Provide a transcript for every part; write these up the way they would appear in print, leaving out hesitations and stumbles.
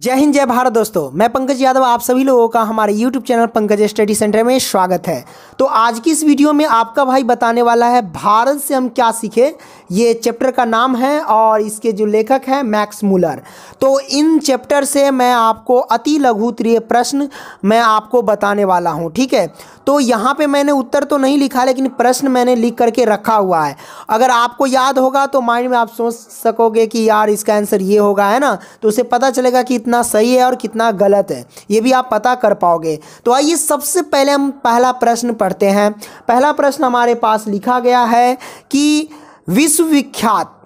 जय हिंद जय भारत दोस्तों, मैं पंकज यादव आप सभी लोगों का हमारे YouTube channel Pankaj study centre में स्वागत है। तो आज की इस वीडियो में आपका भाई बताने वाला है भारत से हम क्या सीखे। ये चैप्टर का नाम है और इसके जो लेखक हैं मैक्स मूलर। तो इन चैप्टर से मैं आपको अति लघु उत्तरीय प्रश्न मैं आपको बताने वाला हूँ, ठीक है। तो यहाँ पे मैंने उत्तर तो नहीं लिखा, लेकिन प्रश्न मैंने लिख करके रखा हुआ है। अगर आपको याद होगा तो माइंड में आप सोच सकोगे कि यार इसका आंसर ये होगा, है ना। तो उसे पता चलेगा कि कितना सही है और कितना गलत है, ये भी आप पता कर पाओगे। तो आइए सबसे पहले हम पहला प्रश्न पढ़ते हैं। पहला प्रश्न हमारे पास लिखा गया है कि विश्वविख्यात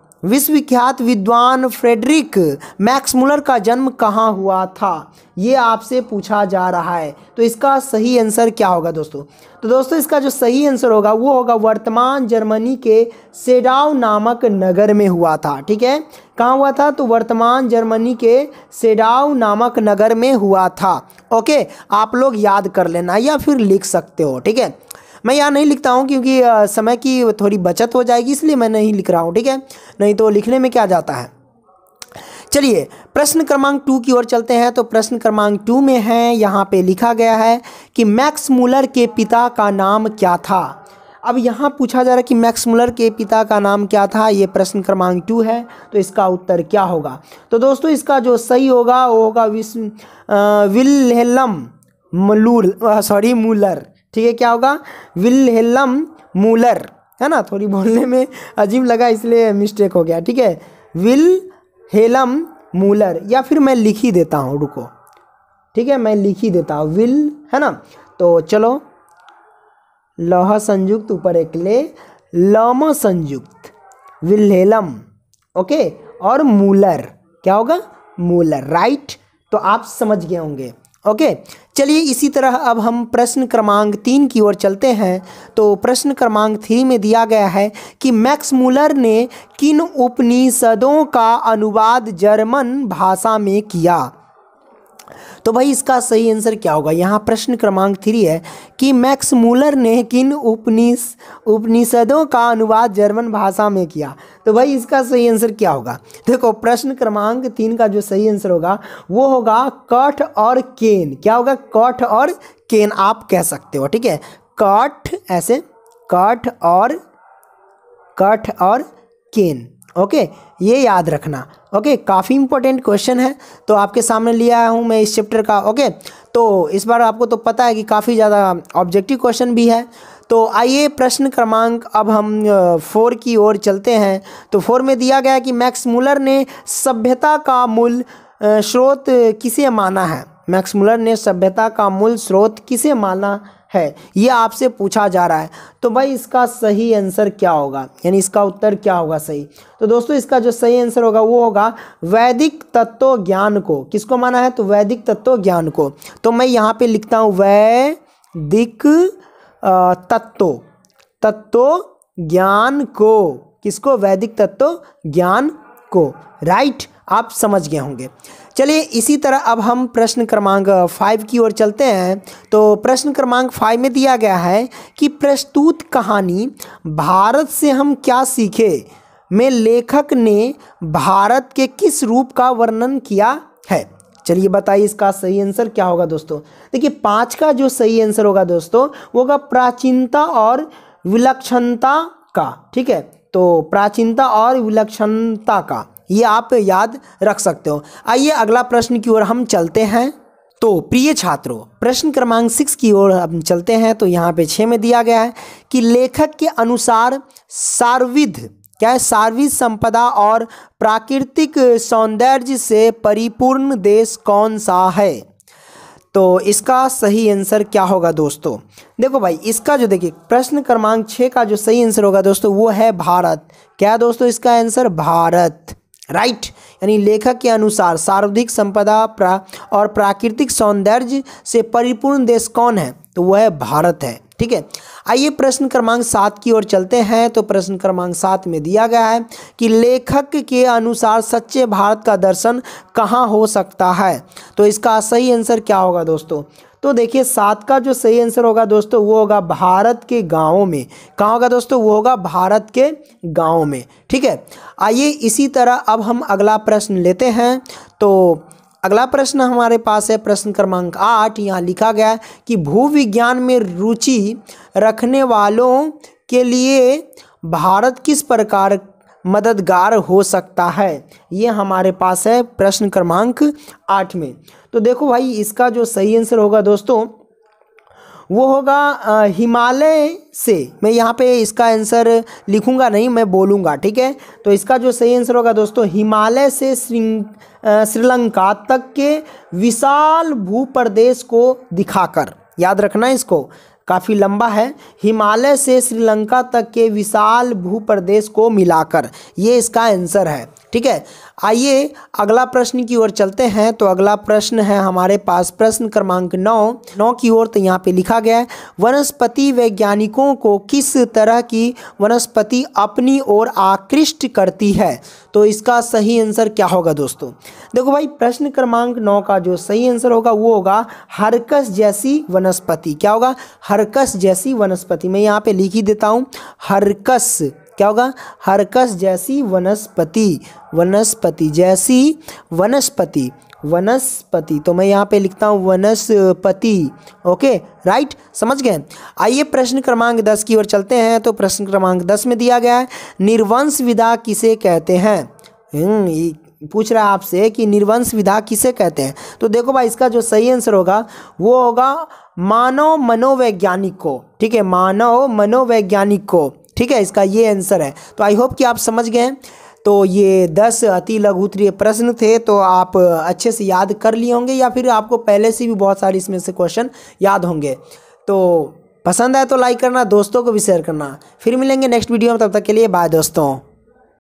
विद्वान फ्रेडरिक मैक्स मूलर का जन्म कहाँ हुआ था, ये आपसे पूछा जा रहा है। तो इसका सही आंसर क्या होगा दोस्तों? तो दोस्तों इसका जो सही आंसर होगा वो होगा वर्तमान जर्मनी के सेडाउ नामक नगर में हुआ था, ठीक है। कहाँ हुआ था? तो वर्तमान जर्मनी के सेडाउ नामक नगर में हुआ था। ओके, आप लोग याद कर लेना या फिर लिख सकते हो, ठीक है। मैं यहाँ नहीं लिखता हूँ क्योंकि समय की थोड़ी बचत हो जाएगी, इसलिए मैं नहीं लिख रहा हूँ, ठीक है। नहीं तो लिखने में क्या जाता है। चलिए प्रश्न क्रमांक 2 की ओर चलते हैं। तो प्रश्न क्रमांक 2 में है, यहाँ पे लिखा गया है कि मैक्स मूलर के पिता का नाम क्या था। अब यहाँ पूछा जा रहा है कि मैक्स मूलर के पिता का नाम क्या था। ये प्रश्न क्रमांक 2 है, तो इसका उत्तर क्या होगा? तो दोस्तों इसका जो सही होगा वो होगा विल्हेल्म मूलर, ठीक है। क्या होगा? विल्हेल्म मूलर, है ना। थोड़ी बोलने में अजीब लगा इसलिए मिस्टेक हो गया, ठीक है। विल्हेल्म मूलर, या फिर मैं लिख ही देता हूँ, रुको, ठीक है, मैं लिख ही देता हूँ विल, है ना। तो चलो, लौह संयुक्त ऊपर एक ले, लम संयुक्त, विल्हेल्म, ओके, और मूलर क्या होगा? Müller, right. तो आप समझ गए होंगे, ओके। चलिए इसी तरह अब हम प्रश्न क्रमांक 3 की ओर चलते हैं। तो प्रश्न क्रमांक 3 में दिया गया है कि मैक्स मूलर ने किन उपनिषदों का अनुवाद जर्मन भाषा में किया। तो भाई इसका सही आंसर क्या होगा? यहाँ प्रश्न क्रमांक 3 है कि मैक्स मूलर ने किन उपनिषदों का अनुवाद जर्मन भाषा में किया। तो भाई इसका सही आंसर क्या होगा? देखो प्रश्न क्रमांक 3 का जो सही आंसर होगा वो होगा कठ और केन। क्या होगा? कठ और केन आप कह सकते हो, ठीक है। कठ, ऐसे कठ और केन, ओके, ये याद रखना, ओके। काफ़ी इंपॉर्टेंट क्वेश्चन है, तो आपके सामने लिया आया हूँ मैं इस चैप्टर का, ओके। तो इस बार आपको तो पता है कि काफ़ी ज़्यादा ऑब्जेक्टिव क्वेश्चन भी है। तो आइए प्रश्न क्रमांक अब हम 4 की ओर चलते हैं। तो 4 में दिया गया है कि मैक्स मूलर ने सभ्यता का मूल स्रोत किसे माना है। मैक्स मूलर ने सभ्यता का मूल स्रोत किसे माना है, ये आपसे पूछा जा रहा है। तो भाई इसका सही आंसर क्या होगा, यानी इसका उत्तर क्या होगा सही? तो दोस्तों इसका जो सही आंसर होगा वो होगा वैदिक तत्व ज्ञान को। किसको माना है? तो वैदिक तत्व ज्ञान को। तो मैं यहाँ पे लिखता हूँ वैदिक तत्व ज्ञान को। किसको? वैदिक तत्व ज्ञान को, राइट। आप समझ गए होंगे। चलिए इसी तरह अब हम प्रश्न क्रमांक 5 की ओर चलते हैं। तो प्रश्न क्रमांक 5 में दिया गया है कि प्रस्तुत कहानी भारत से हम क्या सीखे में लेखक ने भारत के किस रूप का वर्णन किया है। चलिए बताइए इसका सही आंसर क्या होगा दोस्तों? देखिए 5 का जो सही आंसर होगा दोस्तों वो होगा प्राचीनता और विलक्षणता का, ठीक है। तो प्राचीनता और विलक्षणता का, ये आप याद रख सकते हो। आइए अगला प्रश्न की ओर हम चलते हैं। तो प्रिय छात्रों प्रश्न क्रमांक 6 की ओर हम चलते हैं। तो यहाँ पे 6 में दिया गया है कि लेखक के अनुसार सार्वविध, क्या है? सार्वविध संपदा और प्राकृतिक सौंदर्य से परिपूर्ण देश कौन सा है। तो इसका सही आंसर क्या होगा दोस्तों? देखो भाई इसका जो, देखिए प्रश्न क्रमांक 6 का जो सही आंसर होगा दोस्तों वो है भारत। क्या दोस्तों इसका आंसर? भारत, राइट। यानी लेखक के अनुसार सर्वाधिक संपदा और प्राकृतिक सौंदर्य से परिपूर्ण देश कौन है? तो वह है भारत है, ठीक है। आइए प्रश्न क्रमांक 7 की ओर चलते हैं। तो प्रश्न क्रमांक 7 में दिया गया है कि लेखक के अनुसार सच्चे भारत का दर्शन कहाँ हो सकता है। तो इसका सही आंसर क्या होगा दोस्तों? तो देखिए 7 का जो सही आंसर होगा दोस्तों वो होगा भारत के गाँवों में। कहाँ होगा दोस्तों? वो होगा भारत के गाँव में, ठीक है। आइए इसी तरह अब हम अगला प्रश्न लेते हैं। तो अगला प्रश्न हमारे पास है प्रश्न क्रमांक 8। यहाँ लिखा गया है कि भूविज्ञान में रुचि रखने वालों के लिए भारत किस प्रकार मददगार हो सकता है। ये हमारे पास है प्रश्न क्रमांक 8 में। तो देखो भाई, इसका जो सही आंसर होगा दोस्तों वो होगा हिमालय से। मैं यहाँ पे इसका आंसर लिखूंगा नहीं, मैं बोलूँगा, ठीक है। तो इसका जो सही आंसर होगा दोस्तों, हिमालय से श्रीलंका तक के विशाल भूप्रदेश को दिखाकर। याद रखना इसको, काफ़ी लंबा है। हिमालय से श्रीलंका तक के विशाल भूप्रदेश को मिलाकर, ये इसका आंसर है, ठीक है। आइए अगला प्रश्न की ओर चलते हैं। तो अगला प्रश्न है हमारे पास प्रश्न क्रमांक 9 की ओर। तो यहाँ पे लिखा गया है वनस्पति वैज्ञानिकों को किस तरह की वनस्पति अपनी ओर आकृष्ट करती है। तो इसका सही आंसर क्या होगा दोस्तों। देखो भाई, प्रश्न क्रमांक 9 का जो सही आंसर होगा वो होगा हरकस जैसी वनस्पति। क्या होगा? हरकस जैसी वनस्पति। मैं यहाँ पे लिख ही देता हूँ, हरकस क्या होगा? हरकस जैसी वनस्पति, वनस्पति जैसी वनस्पति, वनस्पति। तो मैं यहाँ पे लिखता हूँ वनस्पति। ओके, राइट, समझ गए। आइए प्रश्न क्रमांक 10 की ओर चलते हैं। तो प्रश्न क्रमांक 10 में दिया गया है निर्वंश विधा किसे कहते हैं। पूछ रहा है आपसे कि निर्वंश विधा किसे कहते हैं। तो देखो भाई, इसका जो सही आंसर होगा वो होगा मानव मनोवैज्ञानिक को, ठीक है, मानव मनोवैज्ञानिक को, ठीक है। इसका ये आंसर है। तो आई होप कि आप समझ गए। तो ये 10 अति लघु उत्तरीय प्रश्न थे, तो आप अच्छे से याद कर लिए होंगे या फिर आपको पहले से भी बहुत सारे इसमें से क्वेश्चन याद होंगे। तो पसंद आए तो लाइक करना, दोस्तों को भी शेयर करना। फिर मिलेंगे नेक्स्ट वीडियो में, तब तक के लिए बाय दोस्तों।